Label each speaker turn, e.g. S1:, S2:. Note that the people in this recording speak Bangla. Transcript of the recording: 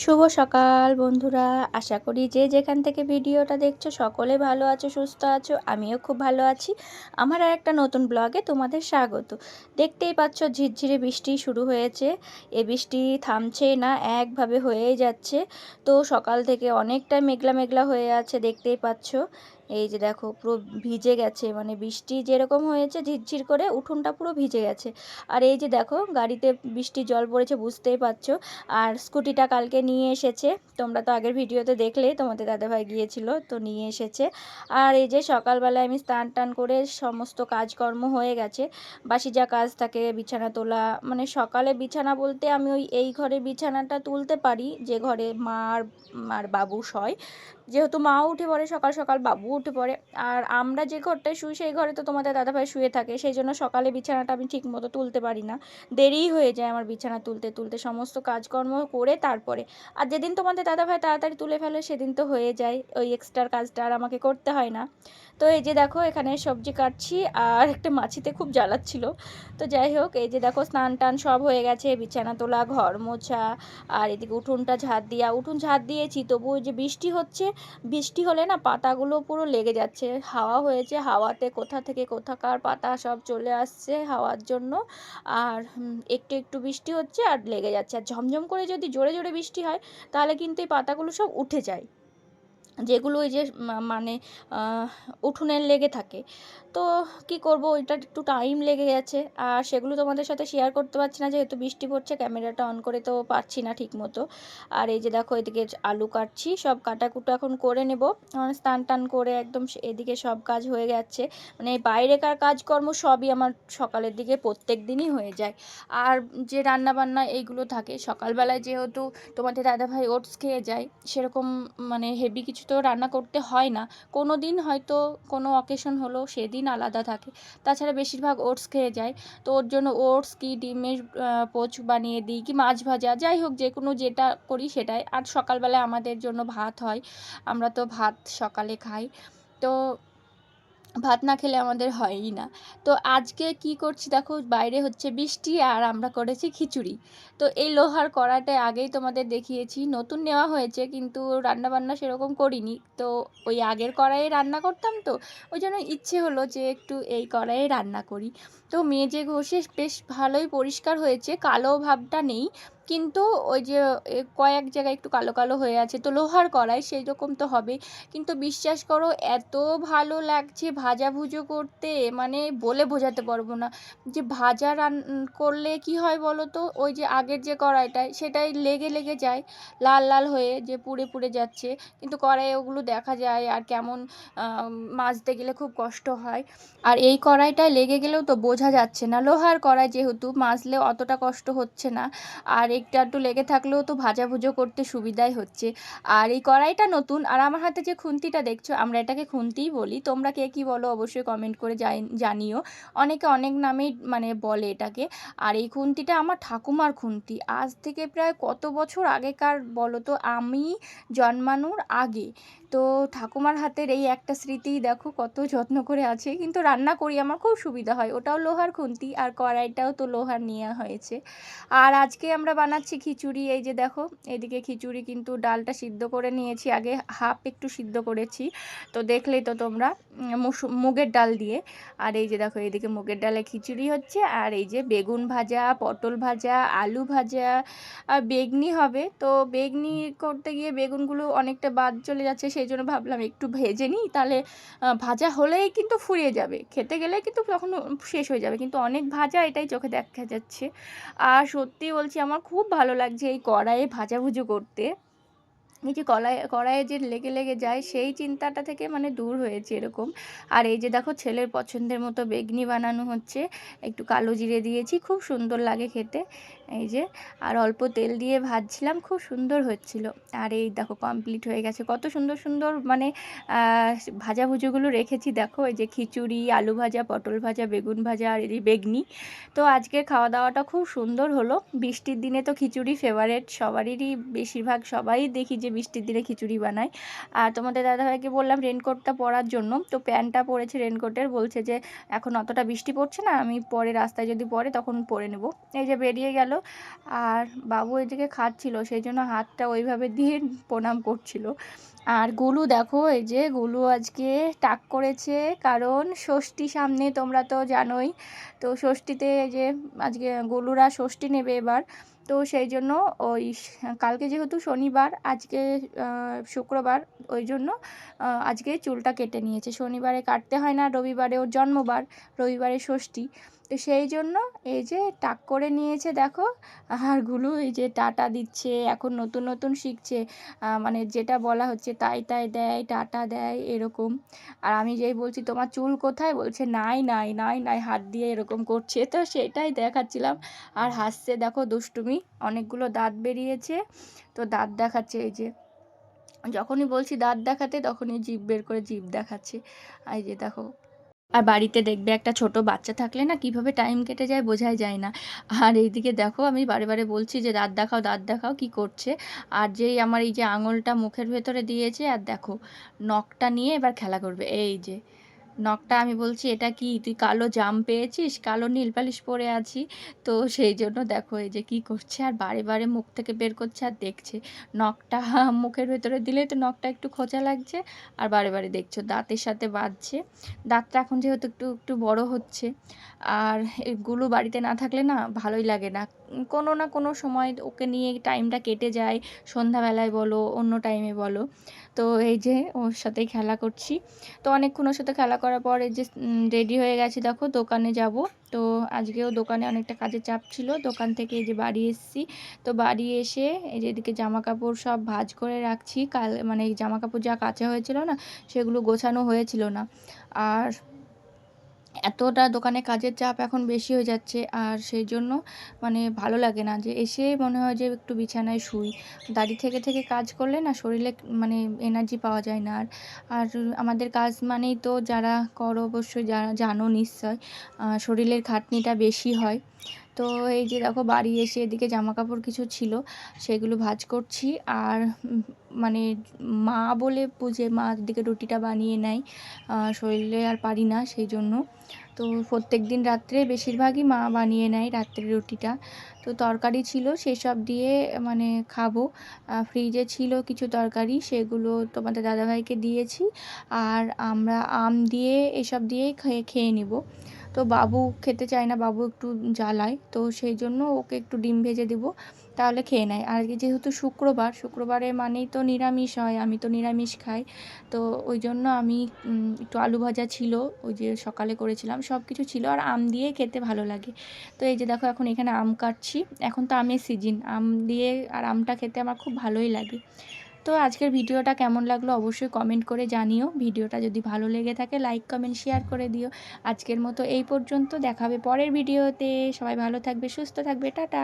S1: শুভ সকাল বন্ধুরা, আশা করি যে যেখান থেকে ভিডিওটা দেখছো সকলে ভালো আছো, সুস্থ আছো। আমিও খুব ভালো আছি। আমার আর একটা নতুন ব্লগে তোমাদের স্বাগত। দেখতেই পাচ্ছ ঝিরঝিরে বৃষ্টি শুরু হয়েছে। এ বৃষ্টি থামছেই না, একভাবে হয়েই যাচ্ছে। তো সকাল থেকে অনেকটা মেঘলা মেঘলা হয়ে আছে, দেখতেই পাচ্ছ। এই যে দেখো পুরো ভিজে গেছে, মানে বৃষ্টি যেরকম হয়েছে ঝিরঝির করে উঠোনটা পুরো ভিজে গেছে। আর এই যে দেখো গাড়িতে বৃষ্টির জল পড়েছে, বুঝতেই পারছো। আর স্কুটিটা কালকে নিয়ে এসেছে, তোমরা তো আগের ভিডিওতে দেখলেই, তোমাদের দাদাভাই গিয়েছিল তো নিয়ে এসেছে। আর এই যে সকালবেলায় আমি স্নান টান করে সমস্ত কাজকর্ম হয়ে গেছে। বাসি যা কাজ থাকে, বিছানা তোলা, মানে সকালে বিছানা বলতে আমি এই ঘরে বিছানাটা তুলতে পারি যে ঘরে মা আর বাবু শয়। যেহেতু মাও উঠে পড়ে সকাল সকাল, বাবু উঠে পড়ে। আর আমরা যে ঘরটায় শুই সেই ঘরে তো তোমাদের দাদাভাই শুয়ে থাকে, সেই জন্য সকালে বিছানাটা আমি ঠিক মতো তুলতে পারি না। দেরিই হয়ে যায় আমার বিছানা তুলতে তুলতে, সমস্ত কাজকর্ম করে তারপরে। আর যেদিন তোমাদের দাদাভাই তাড়াতাড়ি তুলে ফেলে সেদিন তো হয়ে যায়, ওই এক্সট্রার কাজটা আর আমাকে করতে হয় না। তো এই যে দেখো এখানে সবজি কাটছি, আর একটা মাছিতে খুব জ্বালাচ্ছিল। তো যাই হোক, এই যে দেখো স্নান টান সব হয়ে গেছে, বিছানা তোলা, ঘর মোছা, আর এদিকে উঠোনটা ঝাড় দেওয়া। উঠোন ঝাড় দিয়েছি, তবু যে বৃষ্টি হচ্ছে, বৃষ্টি হলে না পাতাগুলো পুরো লেগে যাচ্ছে। হাওয়া হয়েছে, হাওয়াতে কোথা থেকে কোথাকার পাতা সব চলে আসছে হাওয়ার জন্য। আর একটু একটু বৃষ্টি হচ্ছে আর লেগে যাচ্ছে। আর ঝমঝম করে যদি জোরে জোরে বৃষ্টি হয় তাহলে কিন্তু এই পাতাগুলো সব উঠে যায়, যেগুলো ওই যে মানে উঠোনের লেগে থাকে। তো কি করব, ওইটা একটু টাইম লেগে গেছে। আর সেগুলো তোমাদের সাথে শেয়ার করতে পারছি না, যেহেতু বৃষ্টি পড়ছে, ক্যামেরাটা অন করে তো পারছি না ঠিক মতো। আর এই যে দেখো এদিকে আলু কাটছি, সব কাটাকুটো এখন করে নেব। স্নান টান করে একদম এদিকে সব কাজ হয়ে যাচ্ছে। মানে বাইরেকার কাজকর্ম সবই আমার সকালের দিকে প্রত্যেক দিনই হয়ে যায়। আর যে রান্না বান্না এইগুলো থাকে সকালবেলায়, যেহেতু তোমাদের দাদাভাই ওটস খেয়ে যায়, সেরকম মানে হেভি কিছু তো রান্না করতে হয় না। কোনো দিন হয়তো কোনো অকেশন হলো সেদিন আলাদা থাকে, তাছাড়া বেশিরভাগ ওটস খেয়ে যায়। তো ওর জন্য ওটস কি ডিমের পোচ বানিয়ে দিই, কি মাছ ভাজা, যাই হোক যে কোনো যেটা করি সেটাই। আর সকালবেলায় আমাদের জন্য ভাত হয়, আমরা তো ভাত সকালে খাই। তো ভাত না খেলে আমাদের হয়ই না। তো আজকে কি করছি দেখো, বাইরে হচ্ছে বৃষ্টি আর আমরা করেছি খিচুড়ি। তো এই লোহার কড়াইটা আগেই তোমাদের দেখিয়েছি, নতুন নেওয়া হয়েছে কিন্তু রান্না বান্না সেরকম করিনি। তো ওই আগের কড়াইয়ে রান্না করতাম, তো ওই জন্য ইচ্ছে হলো যে একটু এই কড়াইয়ে রান্না করি। তো মেজে ঘষে বেশ ভালোই পরিষ্কার হয়েছে, কালো ভাবটা নেই। কিন্তু ওই যে কয়েক জায়গায় একটু কালো কালো হয়ে আছে, তো লোহার কড়াই সেই রকম তো হবে। কিন্তু বিশ্বাস করো এত ভালো লাগছে ভাজাভুজো করতে, মানে বলে বোঝাতে পারবো না। যে ভাজা করলে কি হয় বলো তো, ওই যে আগের যে কড়াইটায় সেটাই লেগে লেগে যায়, লাল লাল হয়ে যে পুড়ে পুড়ে যাচ্ছে। কিন্তু কড়াইয়ে ওগুলো দেখা যায় আর কেমন মাজতে গেলে খুব কষ্ট হয়। আর এই কড়াইটায় লেগে গেলেও তো বোঝা যাচ্ছে না, লোহার কড়াই যেহেতু মাজলেও অতটা কষ্ট হচ্ছে না। আর একটু একটু লেগে থাকলেও তো ভাজাভুজো করতে সুবিধাই হচ্ছে। আর এই কড়াইটা নতুন, আর আমার হাতে যে খুন্তিটা দেখছো, আমরা এটাকে খুন্তিই বলি, তোমরা কে কী বলো অবশ্যই কমেন্ট করে জানিও। অনেকে অনেক নামেই মানে বলে এটাকে। আর এই খুন্তিটা আমার ঠাকুমার খুন্তি, আজ থেকে প্রায় কত বছর আগেকার বলো তো, আমি জন্মানোর আগে। তো ঠাকুমার হাতের এই একটা স্মৃতি দেখো কত যত্ন করে আছে। কিন্তু রান্না করি আমার খুব সুবিধা হয়, ওটাও লোহার খুন্তি আর কড়াইটাও তো লোহার নেওয়া হয়েছে। আর আজকে আমরা বানাচ্ছি খিচুড়ি। এই যে দেখো এদিকে খিচুড়ি, কিন্তু ডালটা সিদ্ধ করে নিয়েছি আগে, হাফ একটু সিদ্ধ করেছি। তো দেখলেই তো তোমরা, মুগের ডাল দিয়ে। আর এই যে দেখো এদিকে মুগের ডালে খিচুড়ি হচ্ছে, আর এই যে বেগুন ভাজা, পটল ভাজা, আলু ভাজা, আর বেগনি হবে। তো বেগনি করতে গিয়ে বেগুনগুলো অনেকটা বাদ চলে যাচ্ছে, সেই জন্য ভাবলাম একটু ভেজে নিই, তাহলে ভাজা হলেই কিন্তু ফুরিয়ে যাবে, খেতে গেলে কিন্তু তখন শেষ হয়ে যাবে, কিন্তু অনেক ভাজা এটাই চোখে দেখা যাচ্ছে। আর সত্যি বলছি আমার খুব ভালো লাগছে এই কড়াইয়ে ভাজাভুজি করতে। এই যে কড়াইয়ে যে লেগে লেগে যায় সেই চিন্তাটা থেকে মানে দূর হয়েছে এরকম। আর এই যে দেখো ছেলের পছন্দের মতো বেগনি বানানো হচ্ছে, একটু কালো জিরে দিয়েছি, খুব সুন্দর লাগে খেতে। এই যে, আর অল্প তেল দিয়ে ভাজছিলাম, খুব সুন্দর হচ্ছিল। আর এই দেখো কমপ্লিট হয়ে গেছে, কত সুন্দর সুন্দর মানে ভাজাভুজিগুলো রেখেছি দেখো, এই যে খিচুড়ি, আলু ভাজা, পটল ভাজা, বেগুন ভাজা, আর এই বেগনি। তো আজকের খাওয়া দাওয়াটা খুব সুন্দর হলো। বৃষ্টির দিনে তো খিচুড়ি ফেভারেট সবারই, বেশিরভাগ সবাই দেখি যে বৃষ্টির দিনে খিচুড়ি বানায়। আর তোমাদের দাদাভাইকে বললাম রেনকোটটা পরার জন্য, তো প্যান্টটা পরেছে রেনকোটের, বলছে যে এখন অতটা বৃষ্টি পড়ছে না, আমি পরে রাস্তায় যদি পড়ে তখন পরে নেব। এই যে বেরিয়ে গেল, আর বাবু এদিকে খাচ্ছিল, সেই জন্য হাতটা ওইভাবে দিয়ে প্রণাম করছিল। আর গুলু দেখো, এই যে গুলু আজকে টাক করেছে, কারণ ষষ্ঠী সামনে, তোমরা তো জানোই। তো ষষ্ঠীতে যে আজকে গুলুরা ষষ্ঠী নেবে এবার, তো সেই জন্য ওই কালকে যেহেতু শনিবার, আজকে শুক্রবার, ওই জন্য আজকে চুলটা কেটে নিয়েছে। শনিবারে কাটতে হয় না, রবিবারে ওর জন্মবার, রবিবারে ষষ্ঠী, তো সেই জন্য এই যে টাক করে নিয়েছে দেখো। আর গুলু এই যে টাটা দিচ্ছে, এখন নতুন নতুন শিখছে, মানে যেটা বলা হচ্ছে তাই তাই দেয়, টাটা দেয় এরকম। আর আমি যেই বলছি তোমার চুল কোথায়, বলছে নাই নাই নাই নাই, হাত দিয়ে এরকম করছে, তো সেটাই দেখাচ্ছিলাম। আর হাসছে দেখো, দুষ্টুমি, অনেকগুলো দাঁত বেরিয়েছে, তো দাঁত দেখাচ্ছে। এই যে যখনই বলছি দাঁত দেখাতে, তখনই জিভ বের করে জিভ দেখাচ্ছে, এই যে দেখো। আর বাড়িতে দেখবে একটা ছোট বাচ্চা থাকলে না কিভাবে টাইম কেটে যায় বোঝাই যায় না। আর এইদিকে দেখো, আমি বারে বারে বলছি যে দাঁত দেখাও দাঁত দেখাও, কি করছে। আর যেই আমার এই যে আঙুলটা মুখের ভেতরে দিয়েছে, আর দেখো নখটা নিয়ে এবার খেলা করবে। এই যে নখটা, আমি বলছি এটা কি তুই কালো জাম পেয়েছিস, কালো নীল পালিশ পরে আছি, তো সেই জন্য দেখো এই যে কি করছে, আর বারে বারে মুখ থেকে বের করছে আর দেখছে। নখটা মুখের ভেতরে দিলেই তো নখটা একটু খোঁচা লাগছে, আর বারে বারে দেখছো দাঁতের সাথে বাজছে। দাঁতটা এখন যেহেতু একটু একটু বড় হচ্ছে, আর এগুলো বাড়িতে না থাকলে না ভালোই লাগে না, কোনো না কোনো সময় ওকে নিয়ে টাইমটা কেটে যায়, সন্ধ্যাবেলায় বলো, অন্য টাইমে বলো। তো এই যে ওর সাথেই খেলা করছি। তো অনেকক্ষণ ওর সাথে খেলা করার পর এই যে রেডি হয়ে গেছি, দেখো দোকানে যাব। তো আজকেও দোকানে অনেকটা কাজের চাপ ছিল, দোকান থেকে এই যে বাড়ি এসেছি। তো বাড়ি এসে এই যে এদিকে জামা কাপড় সব ভাঁজ করে রাখছি, কাল মানে এই জামা কাপড় যা কাচা হয়েছিল না, সেগুলো গোছানো হয়েছিল না। আর এতটা দোকানে কাজের চাপ এখন বেশি হয়ে যাচ্ছে, আর সেই জন্য মানে ভালো লাগে না, যে এসে মনে হয় যে একটু বিছানায় শুই। দাঁড়িয়ে থেকে থেকে কাজ করলে না শরীরে মানে এনার্জি পাওয়া যায় না। আর আর আমাদের কাজ মানেই তো, যারা করো অবশ্যই যারা জানো নিশ্চয়, শরীরের খাটনিটা বেশি হয়। তো এই যে দেখো বাড়ি এসে এদিকে জামা কাপড় কিছু ছিল, সেগুলো ভাঁজ করছি। আর মানে মা বলে বুঝে মা দিকে রুটিটা বানিয়ে নেয়, শরীরে আর পারি না সেই জন্য। তো প্রত্যেক দিন রাত্রে বেশিরভাগই মা বানিয়ে নেয় রাত্রের রুটিটা। তো তরকারি ছিল সেসব দিয়ে মানে খাবো। ফ্রিজে ছিল কিছু তরকারি, সেগুলো তোমাদের দাদাভাইকে দিয়েছি। আর আমরা আম দিয়ে এসব দিয়েই খেয়ে নিব। তো বাবু খেতে চায় না, বাবু একটু জ্বালায়, তো সেই জন্য ওকে একটু ডিম ভেজে দেবো, তাহলে খেয়ে নেয়। আর যেহেতু শুক্রবার, শুক্রবারে মানেই তো নিরামিষ হয়, আমি তো নিরামিষ খাই। তো ওই জন্য আমি একটু আলু ভাজা ছিল, ওই যে সকালে করেছিলাম, সব কিছু ছিল, আর আম দিয়ে খেতে ভালো লাগে। তো এই যে দেখো এখন এখানে আম কাটছি, এখন তো আমের সিজন, আম দিয়ে আর আমটা খেতে আমার খুব ভালোই লাগে। তো আজকের ভিডিওটা কেমন লাগলো অবশ্যই কমেন্ট করে জানিও। ভিডিওটা যদি ভালো লেগে থাকে লাইক কমেন্ট শেয়ার করে দিও। আজকের মতো এই পর্যন্ত, দেখাবে পরের ভিডিওতে। সবাই ভালো থাকবে, সুস্থ থাকবে, টাটা।